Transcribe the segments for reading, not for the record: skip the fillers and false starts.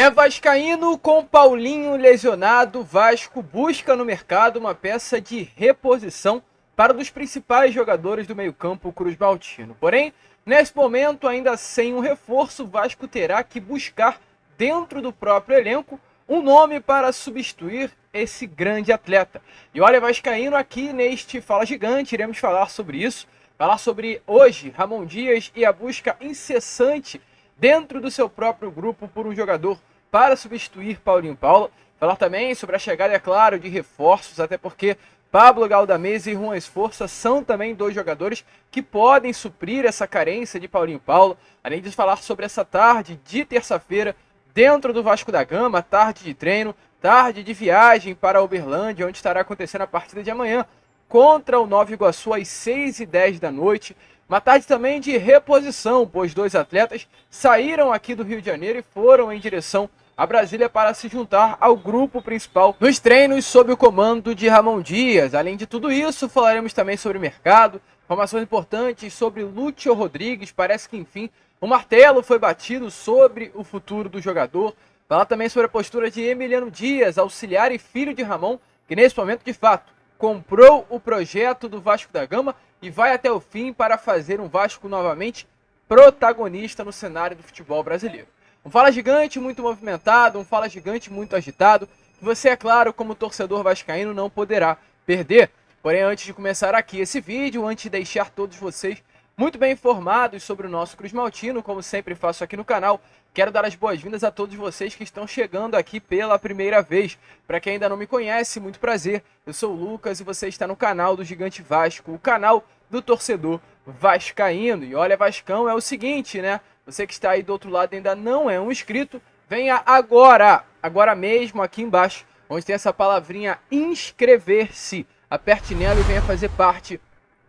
É vascaíno com Paulinho lesionado. Vasco busca no mercado uma peça de reposição para um dos principais jogadores do meio-campo cruzmaltino. Porém, nesse momento, ainda sem um reforço, o Vasco terá que buscar dentro do próprio elenco um nome para substituir esse grande atleta. E olha, vascaíno, aqui neste Fala Gigante, iremos falar sobre isso. Falar sobre hoje, Ramon Dias e a busca incessante dentro do seu próprio grupo por um jogador para substituir Paulinho Paula. Falar também sobre a chegada, é claro, de reforços, até porque Pablo Galdamez e Juan Esforça são também dois jogadores que podem suprir essa carência de Paulinho Paula. Além de falar sobre essa tarde de terça-feira dentro do Vasco da Gama, tarde de treino, tarde de viagem para Uberlândia, onde estará acontecendo a partida de amanhã contra o Nova Iguaçu às 6h10 da noite. Uma tarde também de reposição, pois dois atletas saíram aqui do Rio de Janeiro e foram em direção a Brasília para se juntar ao grupo principal nos treinos sob o comando de Ramon Dias. Além de tudo isso, falaremos também sobre o mercado, informações importantes sobre Lúcio Rodrigues. Parece que, enfim, o martelo foi batido sobre o futuro do jogador. Falar também sobre a postura de Emiliano Dias, auxiliar e filho de Ramon, que nesse momento, de fato, comprou o projeto do Vasco da Gama e vai até o fim para fazer um Vasco novamente protagonista no cenário do futebol brasileiro. Um Fala Gigante muito movimentado, um Fala Gigante muito agitado, que você, é claro, como torcedor vascaíno, não poderá perder. Porém, antes de começar aqui esse vídeo, antes de deixar todos vocês muito bem informados sobre o nosso cruzmaltino, como sempre faço aqui no canal, quero dar as boas-vindas a todos vocês que estão chegando aqui pela primeira vez. Para quem ainda não me conhece, muito prazer, eu sou o Lucas e você está no canal do Gigante Vasco, o canal do torcedor vascaíno. E olha, Vascão, é o seguinte, né? Você que está aí do outro lado e ainda não é um inscrito, venha agora mesmo aqui embaixo, onde tem essa palavrinha inscrever-se. Aperte nela e venha fazer parte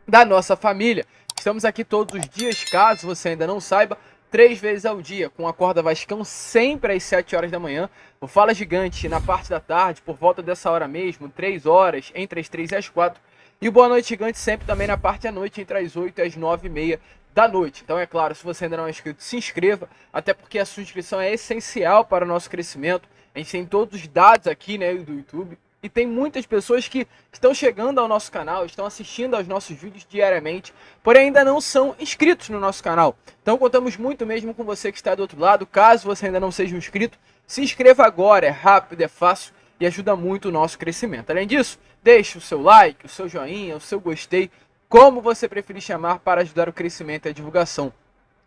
da nossa família. Estamos aqui todos os dias, caso você ainda não saiba, 3 vezes ao dia, com a Acorda Vascão, sempre às 7 horas da manhã. O Fala Gigante na parte da tarde, por volta dessa hora mesmo, 3 horas, entre as 3 e as 4. E o Boa Noite Gigante sempre também na parte da noite, entre as 8 e as 9h30 da noite. Então, é claro, se você ainda não é inscrito, se inscreva, até porque a sua inscrição é essencial para o nosso crescimento. A gente tem todos os dados aqui, né, do YouTube. E tem muitas pessoas que estão chegando ao nosso canal, estão assistindo aos nossos vídeos diariamente, porém ainda não são inscritos no nosso canal. Então contamos muito mesmo com você que está do outro lado. Caso você ainda não seja um inscrito, se inscreva agora, é rápido, é fácil e ajuda muito o nosso crescimento. Além disso, deixe o seu like, o seu joinha, o seu gostei, como você preferir chamar, para ajudar o crescimento e a divulgação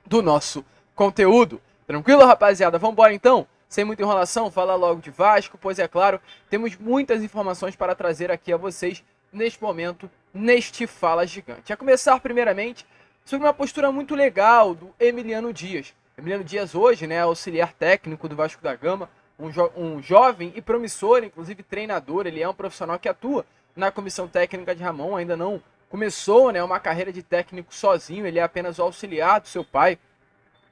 do nosso conteúdo. Tranquilo, rapaziada? Vamos embora então? Sem muita enrolação, falar logo de Vasco, pois é claro, temos muitas informações para trazer aqui a vocês neste momento, neste Fala Gigante. A começar primeiramente sobre uma postura muito legal do Emiliano Dias. Emiliano Dias hoje, né, auxiliar técnico do Vasco da Gama, um jovem e promissor, inclusive treinador. Ele é um profissional que atua na comissão técnica de Ramon, ainda não começou, né, uma carreira de técnico sozinho, ele é apenas o auxiliar do seu pai.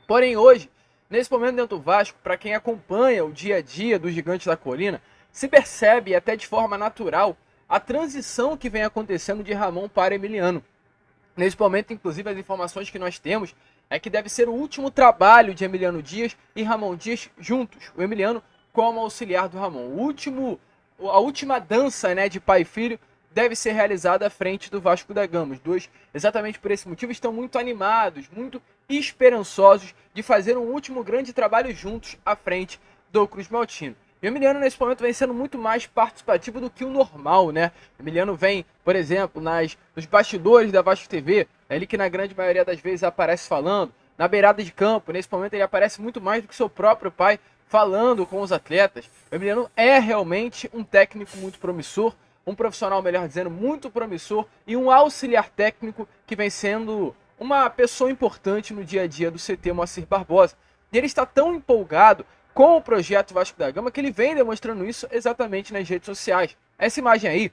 Porém hoje, nesse momento dentro do Vasco, para quem acompanha o dia a dia dos Gigantes da Colina, se percebe até de forma natural a transição que vem acontecendo de Ramon para Emiliano. Nesse momento, inclusive, as informações que nós temos é que deve ser o último trabalho de Emiliano Dias e Ramon Dias juntos. O Emiliano como auxiliar do Ramon. A última dança, né, de pai e filho deve ser realizada à frente do Vasco da Gama. Os dois, exatamente por esse motivo, estão muito animados, muito esperançosos de fazer um último grande trabalho juntos à frente do cruzmaltino. E o Emiliano, nesse momento, vem sendo muito mais participativo do que o normal, né? O Emiliano vem, por exemplo, nos bastidores da Vasco TV, é ele que na grande maioria das vezes aparece falando, na beirada de campo. Nesse momento ele aparece muito mais do que seu próprio pai falando com os atletas. O Emiliano é realmente um técnico muito promissor, um profissional, melhor dizendo, muito promissor e um auxiliar técnico que vem sendo uma pessoa importante no dia a dia do CT Moacir Barbosa. E ele está tão empolgado com o projeto Vasco da Gama que ele vem demonstrando isso exatamente nas redes sociais. Essa imagem aí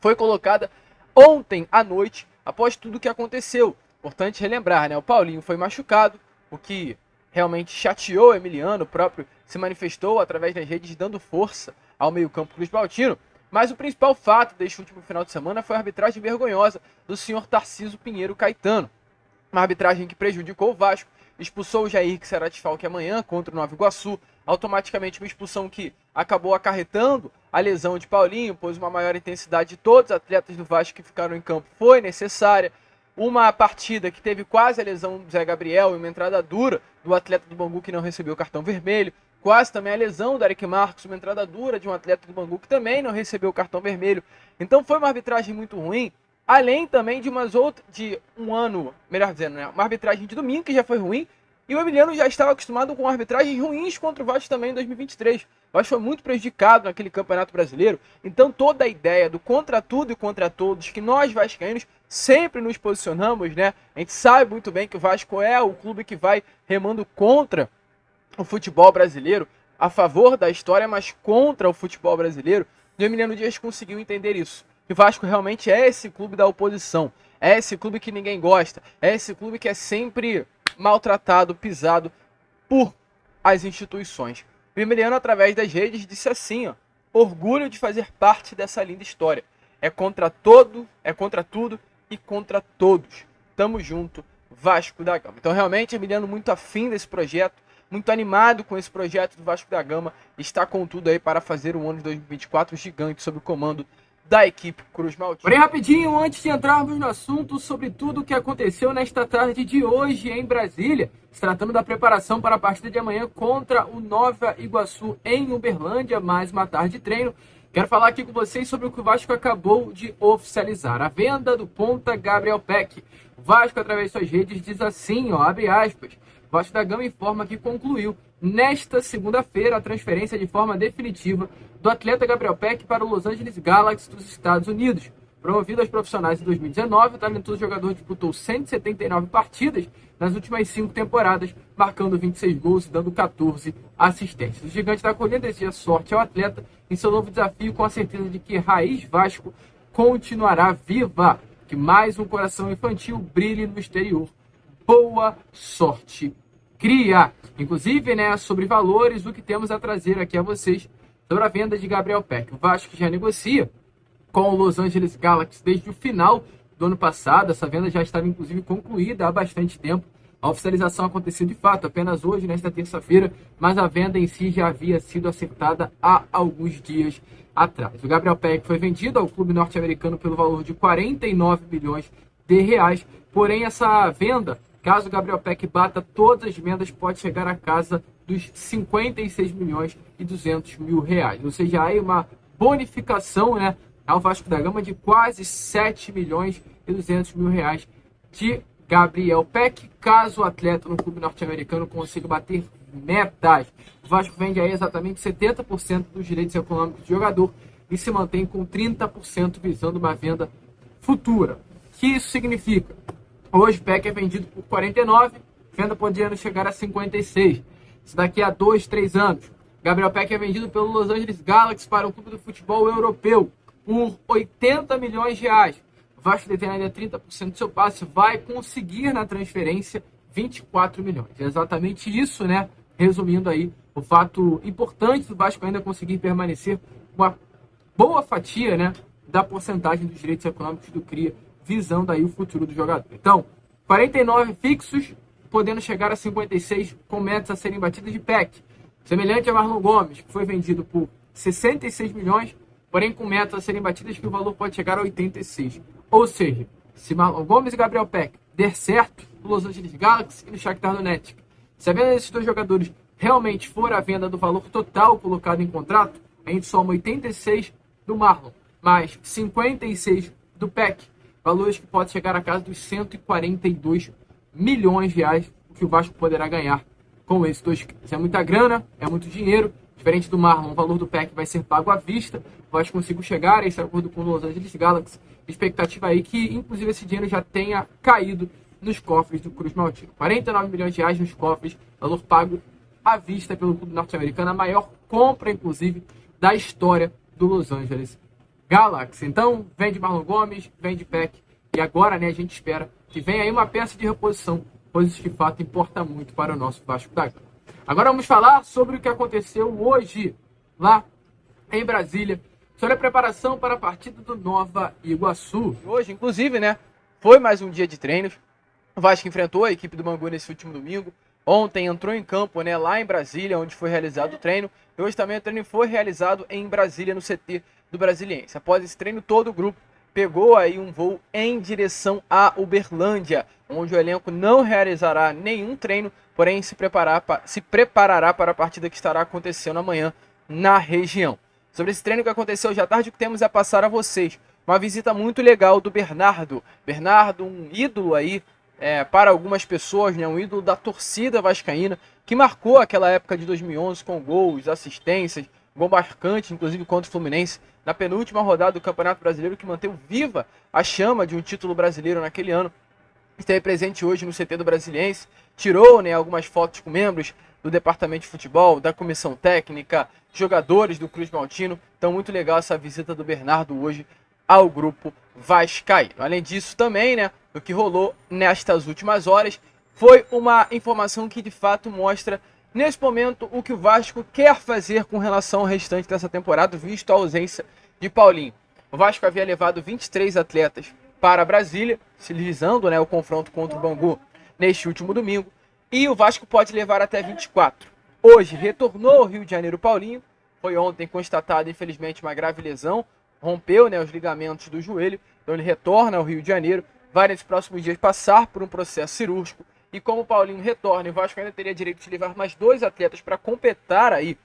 foi colocada ontem à noite, após tudo o que aconteceu. Importante relembrar, né? O Paulinho foi machucado, o que realmente chateou o Emiliano, o próprio se manifestou através das redes dando força ao meio-campo cruzmaltino. Mas o principal fato deste último final de semana foi a arbitragem vergonhosa do senhor Tarcísio Pinheiro Caetano. Uma arbitragem que prejudicou o Vasco, expulsou o Jair, que será desfalque amanhã contra o Nova Iguaçu, automaticamente uma expulsão que acabou acarretando a lesão de Paulinho, pois uma maior intensidade de todos os atletas do Vasco que ficaram em campo foi necessária. Uma partida que teve quase a lesão do Zé Gabriel e uma entrada dura do atleta do Bangu que não recebeu o cartão vermelho. Quase também a lesão do Eric Marcos, uma entrada dura de um atleta do Bangu que também não recebeu o cartão vermelho. Então foi uma arbitragem muito ruim, além também de um ano, melhor dizendo, né, uma arbitragem de domingo que já foi ruim, e o Emiliano já estava acostumado com arbitragens ruins contra o Vasco também em 2023. O Vasco foi muito prejudicado naquele Campeonato Brasileiro. Então toda a ideia do contra tudo e contra todos, que nós vascaínos sempre nos posicionamos, né? A gente sabe muito bem que o Vasco é o clube que vai remando contra o futebol brasileiro, a favor da história, mas contra o futebol brasileiro. E o Emiliano Dias conseguiu entender isso. Que o Vasco realmente é esse clube da oposição. É esse clube que ninguém gosta. É esse clube que é sempre maltratado, pisado por as instituições. O Emiliano, através das redes, disse assim, ó: orgulho de fazer parte dessa linda história. É contra tudo e contra todos. Tamo junto, Vasco da Gama. Então, realmente, Emiliano muito afim desse projeto, muito animado com esse projeto do Vasco da Gama, está com tudo aí para fazer um ano de 2024 gigante sob o comando da equipe Cruz Maltina. Porém, rapidinho, antes de entrarmos no assunto sobre tudo o que aconteceu nesta tarde de hoje em Brasília, se tratando da preparação para a partida de amanhã contra o Nova Iguaçu em Uberlândia, mais uma tarde de treino, quero falar aqui com vocês sobre o que o Vasco acabou de oficializar: a venda do ponta Gabriel Peck. O Vasco, através de suas redes, diz assim, ó, abre aspas: o Vasco da Gama informa que concluiu nesta segunda-feira a transferência de forma definitiva do atleta Gabriel Peck para o Los Angeles Galaxy dos Estados Unidos. Promovido aos profissionais em 2019, o talentoso jogador disputou 179 partidas nas últimas 5 temporadas, marcando 26 gols e dando 14 assistências. O gigante da colina deseja sorte ao atleta em seu novo desafio, com a certeza de que Raiz Vasco continuará viva, que mais um coração infantil brilhe no exterior. Boa sorte, cria! Inclusive, né, sobre valores, o que temos a trazer aqui a vocês sobre a venda de Gabriel Peck. O Vasco já negocia com o Los Angeles Galaxy desde o final do ano passado. Essa venda já estava, inclusive, concluída há bastante tempo. A oficialização aconteceu de fato apenas hoje, nesta terça-feira, mas a venda em si já havia sido acertada há alguns dias atrás. O Gabriel Peck foi vendido ao clube norte-americano pelo valor de 49 milhões de reais, porém essa venda, caso o Gabriel Peck bata todas as vendas, pode chegar à casa dos 56 milhões e 200 mil reais. Ou seja, aí uma bonificação, né, ao Vasco da Gama de quase 7 milhões e 200 mil reais de Gabriel Peck, caso o atleta no clube norte-americano consiga bater metas. O Vasco vende aí exatamente 70% dos direitos econômicos do jogador e se mantém com 30% visando uma venda futura. O que isso significa? Hoje o Peck é vendido por 49, venda podendo chegar a 56. Isso daqui a 2, 3 anos. Gabriel Peck é vendido pelo Los Angeles Galaxy para o clube do futebol europeu por 80 milhões de reais. O Vasco detém ainda 30% do seu passe, vai conseguir na transferência 24 milhões. É exatamente isso, né? Resumindo aí, o fato importante do Vasco ainda conseguir permanecer uma boa fatia, né, da porcentagem dos direitos econômicos do CRIA, visando aí o futuro do jogador. Então, 49 fixos, podendo chegar a 56 com metas a serem batidas de Peck. Semelhante a Marlon Gomes, que foi vendido por 66 milhões, porém com metas a serem batidas que o valor pode chegar a 86. Ou seja, se Marlon Gomes e Gabriel Peck der certo no Los Angeles Galaxy e no Shakhtar Donetsk, se a venda desses dois jogadores realmente for a venda do valor total colocado em contrato, a gente soma 86 do Marlon, mais 56 do Peck, valores que podem chegar a casa dos 142 milhões de reais, o que o Vasco poderá ganhar com esses dois. Isso é muita grana, é muito dinheiro. Diferente do Marlon, o valor do Peck vai ser pago à vista. O Vasco consigo chegar a esse acordo com o Los Angeles Galaxy. Expectativa aí que, inclusive, esse dinheiro já tenha caído nos cofres do Cruz Maltino. 49 milhões de reais nos cofres, valor pago à vista pelo clube norte-americano. A maior compra, inclusive, da história do Los Angeles Galaxy. Então, vende Marlon Gomes, vende Peck. E agora, né, a gente espera que venha aí uma peça de reposição, coisas que de fato importa muito para o nosso Vasco da Gama. Agora vamos falar sobre o que aconteceu hoje lá em Brasília, sobre a preparação para a partida do Nova Iguaçu. Hoje, inclusive, né, foi mais um dia de treinos. O Vasco enfrentou a equipe do Bangu nesse último domingo. Ontem entrou em campo, né, lá em Brasília, onde foi realizado o treino. E hoje também o treino foi realizado em Brasília, no CT do Brasiliense. Após esse treino, todo o grupo pegou aí um voo em direção a Uberlândia, onde o elenco não realizará nenhum treino, porém se preparará para a partida que estará acontecendo amanhã na região. Sobre esse treino que aconteceu hoje à tarde, o que temos a passar a vocês? Uma visita muito legal do Bernardo. Bernardo, um ídolo aí para algumas pessoas, né, um ídolo da torcida vascaína, que marcou aquela época de 2011 com gols, assistências, gol marcante, inclusive contra o Fluminense, na penúltima rodada do Campeonato Brasileiro, que manteve viva a chama de um título brasileiro naquele ano. Esteve presente hoje no CT do Brasiliense, tirou, né, algumas fotos com membros do departamento de futebol, da comissão técnica, jogadores do Cruz Maltino. Então, muito legal essa visita do Bernardo hoje ao grupo vascaíno. Além disso também, né, o que rolou nestas últimas horas foi uma informação que de fato mostra nesse momento o que o Vasco quer fazer com relação ao restante dessa temporada, visto a ausência de Paulinho. O Vasco havia levado 23 atletas para Brasília, se visando, né, o confronto contra o Bangu neste último domingo, e o Vasco pode levar até 24. Hoje retornou ao Rio de Janeiro Paulinho, foi ontem constatado infelizmente uma grave lesão, rompeu, né, os ligamentos do joelho, então ele retorna ao Rio de Janeiro, vai nesses próximos dias passar por um processo cirúrgico, e como o Paulinho retorna, o Vasco ainda teria direito de levar mais 2 atletas para completar aí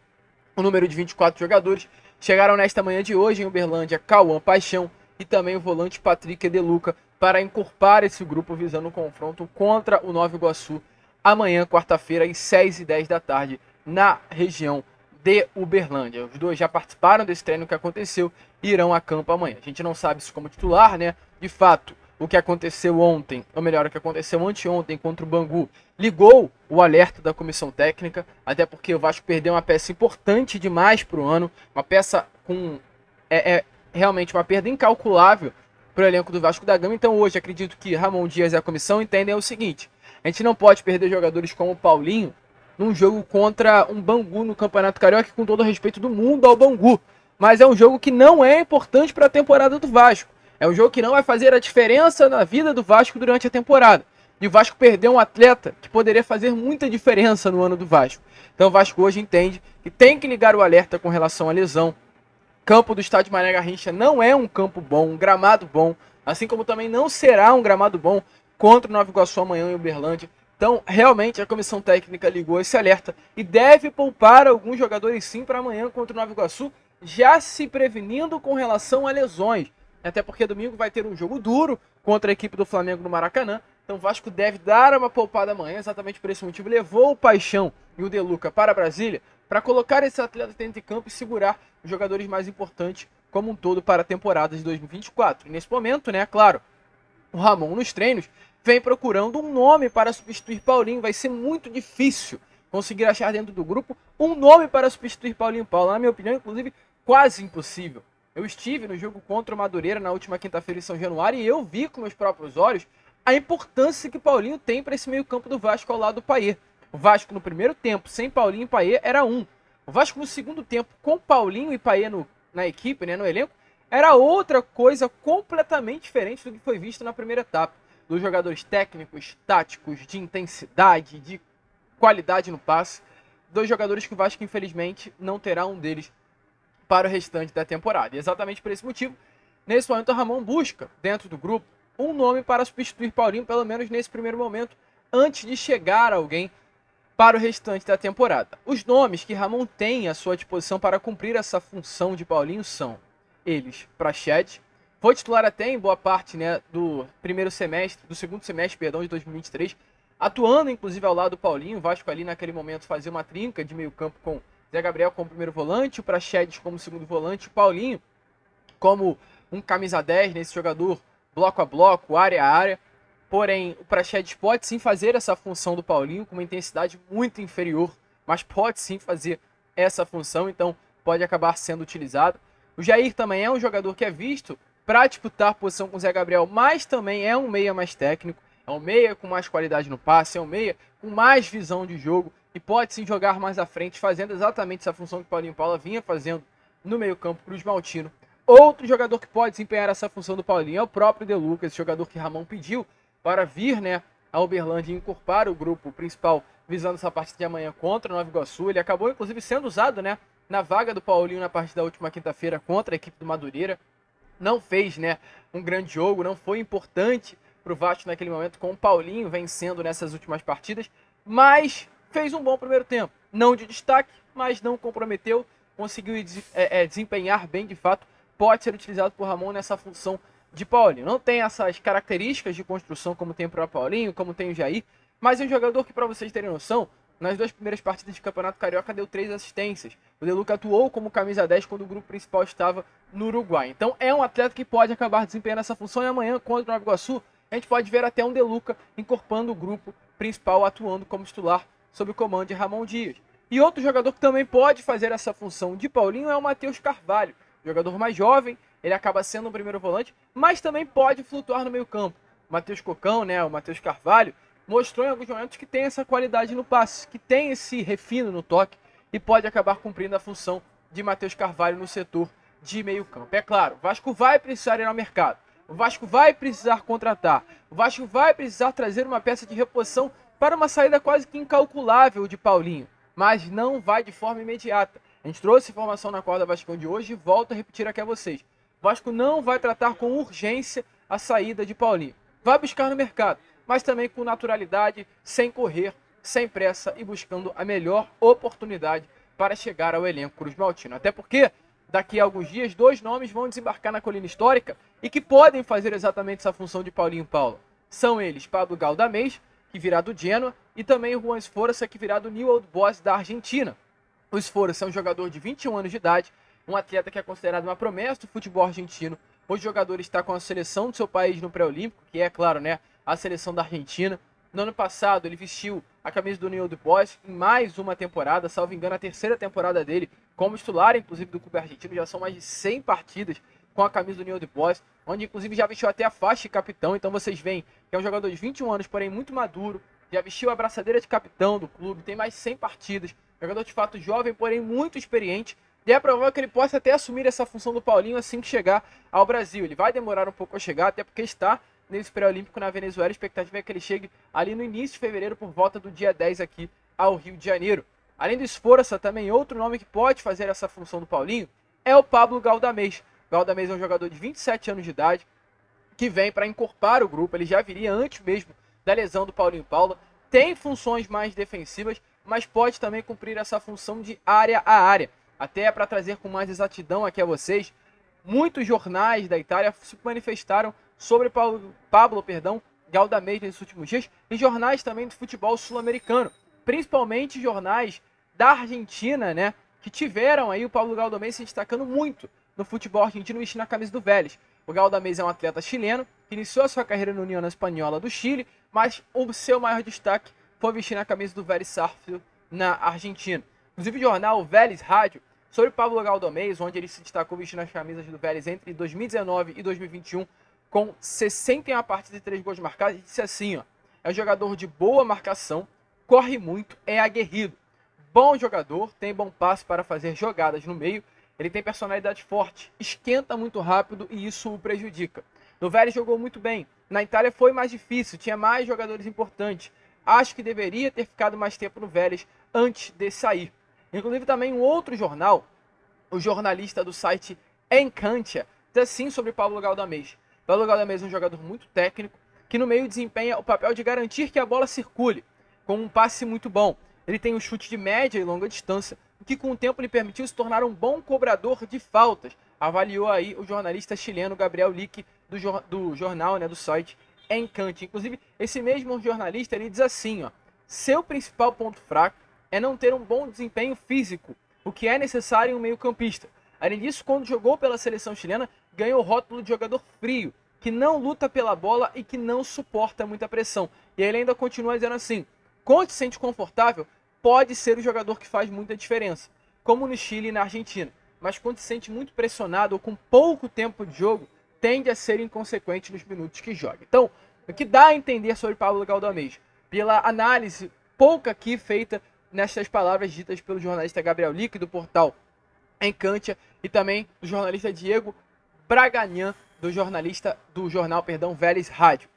o número de 24 jogadores. Chegaram nesta manhã de hoje em Uberlândia Cauã Paixão e também o volante Patrick De Luca para encorpar esse grupo visando o confronto contra o Nova Iguaçu amanhã, quarta-feira, às 6h10 da tarde, na região de Uberlândia. Os dois já participaram desse treino que aconteceu e irão a campo amanhã. A gente não sabe se como titular, né? De fato, o que aconteceu ontem, ou melhor, o que aconteceu anteontem contra o Bangu, ligou o alerta da comissão técnica, até porque o Vasco perdeu uma peça importante demais para o ano, uma peça com realmente uma perda incalculável para o elenco do Vasco da Gama. Então hoje acredito que Ramon Dias e a comissão entendem o seguinte: a gente não pode perder jogadores como o Paulinho num jogo contra um Bangu no Campeonato Carioca, com todo o respeito do mundo ao Bangu, mas é um jogo que não é importante para a temporada do Vasco. É um jogo que não vai fazer a diferença na vida do Vasco durante a temporada. E o Vasco perdeu um atleta que poderia fazer muita diferença no ano do Vasco. Então o Vasco hoje entende que tem que ligar o alerta com relação à lesão. Campo do Estádio Mané Garrincha não é um campo bom, um gramado bom, assim como também não será um gramado bom contra o Nova Iguaçu amanhã em Uberlândia. Então, realmente, a comissão técnica ligou esse alerta e deve poupar alguns jogadores sim para amanhã contra o Nova Iguaçu, já se prevenindo com relação a lesões. Até porque domingo vai ter um jogo duro contra a equipe do Flamengo no Maracanã. Então o Vasco deve dar uma poupada amanhã, exatamente por esse motivo. Levou o Paixão e o De Luca para Brasília para colocar esse atleta dentro de campo e segurar os jogadores mais importantes como um todo para a temporada de 2024. E nesse momento, né, claro, o Ramon nos treinos vem procurando um nome para substituir Paulinho. Vai ser muito difícil conseguir achar dentro do grupo um nome para substituir Paulinho Paulo. Na minha opinião, inclusive, quase impossível. Eu estive no jogo contra o Madureira na última quinta-feira em São Januário e eu vi com meus próprios olhos a importância que Paulinho tem para esse meio campo do Vasco ao lado do Payet. O Vasco no primeiro tempo, sem Paulinho e Payet, era 1. O Vasco no segundo tempo, com Paulinho e Payet na equipe, né, no elenco, era outra coisa completamente diferente do que foi visto na primeira etapa. Dos jogadores técnicos, táticos, de intensidade, de qualidade no passe. 2 jogadores que o Vasco, infelizmente, não terá um deles para o restante da temporada. E exatamente por esse motivo, nesse momento, o Ramon busca, dentro do grupo, um nome para substituir Paulinho, pelo menos nesse primeiro momento, antes de chegar alguém para o restante da temporada. Os nomes que Ramon tem à sua disposição para cumprir essa função de Paulinho são eles: Praxedes, foi titular até em boa parte, né, do segundo semestre, de 2023, atuando inclusive ao lado do Paulinho. O Vasco ali naquele momento fazia uma trinca de meio campo com Zé Gabriel como primeiro volante, o Praxedes como segundo volante, o Paulinho como um camisa 10, nesse jogador bloco a bloco, área a área. Porém, o Praxedes pode sim fazer essa função do Paulinho com uma intensidade muito inferior, mas pode sim fazer essa função, então pode acabar sendo utilizado. O Jair também é um jogador que é visto para disputar posição com o Zé Gabriel, mas também é um meia mais técnico, é um meia com mais qualidade no passe, é um meia com mais visão de jogo e pode sim jogar mais à frente, fazendo exatamente essa função que o Paulinho Paula vinha fazendo no meio-campo Cruz Maltino. Outro jogador que pode desempenhar essa função do Paulinho é o próprio De Luca, esse jogador que Ramon pediu para vir, né, a Uberlândia e incorporar o grupo principal visando essa partida de amanhã contra o Nova Iguaçu. Ele acabou, inclusive, sendo usado, né, na vaga do Paulinho na partida da última quinta-feira contra a equipe do Madureira. Não fez, né, um grande jogo, não foi importante para o Vasco naquele momento, com o Paulinho vencendo nessas últimas partidas, mas fez um bom primeiro tempo. Não de destaque, mas não comprometeu, conseguiu desempenhar bem de fato, pode ser utilizado por Ramon nessa função de Paulinho. Não tem essas características de construção como tem o próprio Paulinho, como tem o Jair, mas é um jogador que, para vocês terem noção, nas 2 primeiras partidas de Campeonato Carioca deu 3 assistências. O De Luca atuou como camisa 10 quando o grupo principal estava no Uruguai. Então é um atleta que pode acabar desempenhando essa função, e amanhã contra o Nova Iguaçu a gente pode ver até um De Luca incorporando o grupo principal, atuando como titular sob o comando de Ramon Dias. E outro jogador que também pode fazer essa função de Paulinho é o Matheus Carvalho, jogador mais jovem. Ele acaba sendo um primeiro volante, mas também pode flutuar no meio campo. O Matheus Cocão, né, o Matheus Carvalho, mostrou em alguns momentos que tem essa qualidade no passe, que tem esse refino no toque e pode acabar cumprindo a função de Matheus Carvalho no setor de meio campo. É claro, o Vasco vai precisar ir ao mercado, o Vasco vai precisar contratar, o Vasco vai precisar trazer uma peça de reposição para uma saída quase que incalculável de Paulinho, mas não vai de forma imediata. A gente trouxe informação na corda Vascão de hoje e volto a repetir aqui a vocês. O Vasco não vai tratar com urgência a saída de Paulinho. Vai buscar no mercado, mas também com naturalidade, sem correr, sem pressa e buscando a melhor oportunidade para chegar ao elenco cruz-maltino. Até porque daqui a alguns dias 2 nomes vão desembarcar na colina histórica e que podem fazer exatamente essa função de Paulinho Paulo. São eles Pablo Galdamez, que virá do Genoa, e também o Juan Esforça, que virá do New Old Boys da Argentina. O Esforça é um jogador de 21 anos de idade, um atleta que é considerado uma promessa do futebol argentino. O jogador está com a seleção do seu país no pré-olímpico, que é, claro, né, a seleção da Argentina. No ano passado, ele vestiu a camisa do New Old Boys em mais uma temporada, salvo engano, a 3ª temporada dele como titular, inclusive, do clube argentino. Já são mais de 100 partidas com a camisa do New Old Boys, onde, inclusive, já vestiu até a faixa de capitão. Então, vocês veem que é um jogador de 21 anos, porém muito maduro, já vestiu a braçadeira de capitão do clube, tem mais de 100 partidas, jogador de fato jovem, porém muito experiente. E é provável que ele possa até assumir essa função do Paulinho assim que chegar ao Brasil. Ele vai demorar um pouco a chegar, até porque está nesse pré-olímpico na Venezuela. A expectativa é que ele chegue ali no início de fevereiro, por volta do dia 10 aqui ao Rio de Janeiro. Além do Esforça, também outro nome que pode fazer essa função do Paulinho é o Pablo Galdamez. Galdamez é um jogador de 27 anos de idade que vem para incorporar o grupo. Ele já viria antes mesmo da lesão do Paulinho Paulo. Tem funções mais defensivas, mas pode também cumprir essa função de área a área. Até para trazer com mais exatidão aqui a vocês, muitos jornais da Itália se manifestaram sobre Pablo Galdamez nesses últimos dias, e jornais também do futebol sul-americano, principalmente jornais da Argentina, né, que tiveram aí o Pablo Galdamez se destacando muito no futebol argentino, vestindo a camisa do Vélez. O Galdamez é um atleta chileno que iniciou a sua carreira na União Espanhola do Chile, mas o seu maior destaque foi vestir a camisa do Vélez Sarsfield na Argentina. Inclusive o jornal Vélez Rádio, sobre Pablo Galdamez, onde ele se destacou vestindo as camisas do Vélez entre 2019 e 2021, com 61 partidas e 3 gols marcados, e disse assim, ó: é um jogador de boa marcação, corre muito, é aguerrido, bom jogador, tem bom passe para fazer jogadas no meio, ele tem personalidade forte, esquenta muito rápido e isso o prejudica. No Vélez jogou muito bem, na Itália foi mais difícil, tinha mais jogadores importantes, acho que deveria ter ficado mais tempo no Vélez antes de sair. Inclusive também um outro jornal, o jornalista do site Encantia, diz assim sobre Pablo Galdamez. Pablo Galdamez é um jogador muito técnico, que no meio desempenha o papel de garantir que a bola circule, com um passe muito bom. Ele tem um chute de média e longa distância, o que com o tempo lhe permitiu se tornar um bom cobrador de faltas. Avaliou aí o jornalista chileno Gabriel Lick, do jornal, né, do site Encantia. Inclusive, esse mesmo jornalista, ele diz assim, ó: seu principal ponto fraco é não ter um bom desempenho físico, o que é necessário em um meio-campista. Além disso, quando jogou pela seleção chilena, ganhou o rótulo de jogador frio, que não luta pela bola e que não suporta muita pressão. E ele ainda continua dizendo assim: quando se sente confortável, pode ser o jogador que faz muita diferença, como no Chile e na Argentina. Mas quando se sente muito pressionado ou com pouco tempo de jogo, tende a ser inconsequente nos minutos que joga. Então, o que dá a entender sobre Pablo Galdamez, pela análise pouca aqui feita nestas palavras ditas pelo jornalista Gabriel Lick, do portal Encantia, e também do jornalista Diego Braganhan, do jornal Vélez Rádio.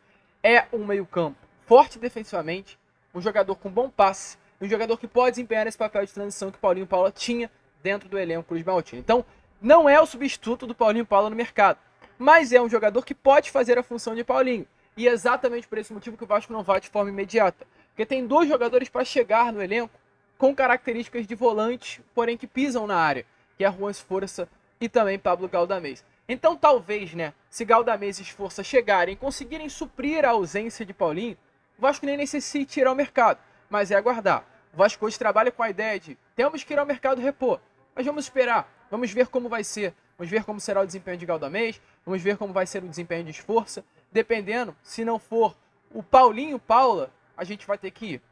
É um meio-campo forte defensivamente, um jogador com bom passe, um jogador que pode desempenhar esse papel de transição que o Paulinho Paula tinha dentro do elenco Cruz Maltino. Então, não é o substituto do Paulinho Paula no mercado, mas é um jogador que pode fazer a função de Paulinho. E é exatamente por esse motivo que o Vasco não vai de forma imediata. Porque tem dois jogadores para chegar no elenco com características de volante, porém que pisam na área, que é Juan Esforça e também Pablo Galdamez. Então talvez, né, se Galdamez e Esforça chegarem e conseguirem suprir a ausência de Paulinho, o Vasco nem necessite ir ao mercado, mas é aguardar. O Vasco hoje trabalha com a ideia de temos que ir ao mercado repor, mas vamos esperar, vamos ver como vai ser, vamos ver como será o desempenho de Galdamez, vamos ver como vai ser o desempenho de Esforça, dependendo, se não for o Paulinho Paula, a gente vai ter que ir.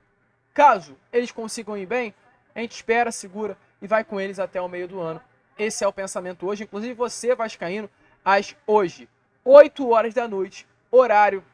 Caso eles consigam ir bem, a gente espera, segura e vai com eles até o meio do ano. Esse é o pensamento hoje. Inclusive você, vascaíno, às hoje, 8 horas da noite, horário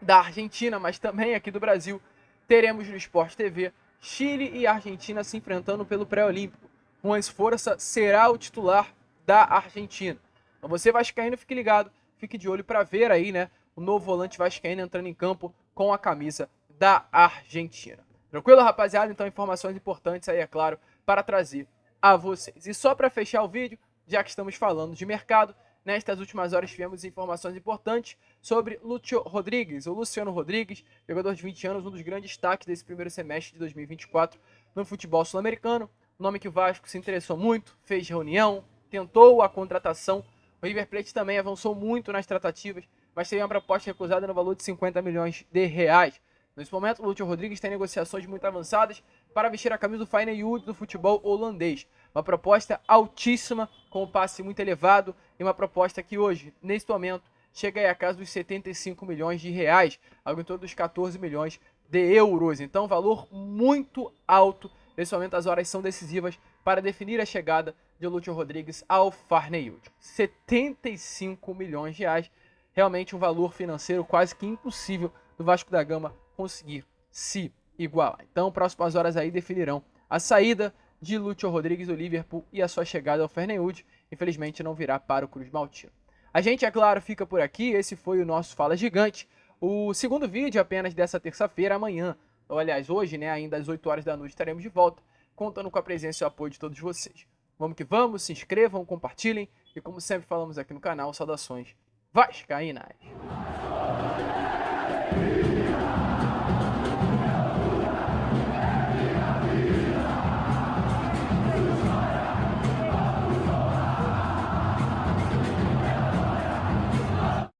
da Argentina, mas também aqui do Brasil, teremos no Sport TV Chile e Argentina se enfrentando pelo pré-olímpico. Juan Esforça será o titular da Argentina. Então você, vascaíno, fique ligado, fique de olho para ver aí, né, o novo volante vascaíno entrando em campo com a camisa da Argentina. Tranquilo, rapaziada? Então, informações importantes aí, é claro, para trazer a vocês. E só para fechar o vídeo, já que estamos falando de mercado, nestas últimas horas tivemos informações importantes sobre Lúcio Rodrigues, ou Luciano Rodrigues, jogador de 20 anos, um dos grandes destaques desse primeiro semestre de 2024 no futebol sul-americano. Nome que o Vasco se interessou muito, fez reunião, tentou a contratação. O River Plate também avançou muito nas tratativas, mas teve uma proposta recusada no valor de 50 milhões de reais. Nesse momento, o Lúcio Rodrigues tem negociações muito avançadas para vestir a camisa do Feyenoord do futebol holandês. Uma proposta altíssima, com um passe muito elevado, e uma proposta que hoje, neste momento, chega aí a casa dos 75 milhões de reais, algo em torno dos 14 milhões de euros. Então, valor muito alto. Nesse momento, as horas são decisivas para definir a chegada de Lúcio Rodrigues ao Feyenoord. 75 milhões de reais, realmente um valor financeiro quase que impossível do Vasco da Gama conseguir se igualar. Então, próximas horas aí definirão a saída de Lúcio Rodrigues do Liverpool e a sua chegada ao Feyenoord. Infelizmente não virá para o Cruz Maltino. A gente, é claro, fica por aqui. Esse foi o nosso Fala Gigante. O segundo vídeo apenas dessa terça-feira, amanhã. Ou, aliás, hoje, né, ainda às 8 horas da noite, estaremos de volta, contando com a presença e o apoio de todos vocês. Vamos que vamos, se inscrevam, compartilhem e, como sempre falamos aqui no canal, saudações vascaínas.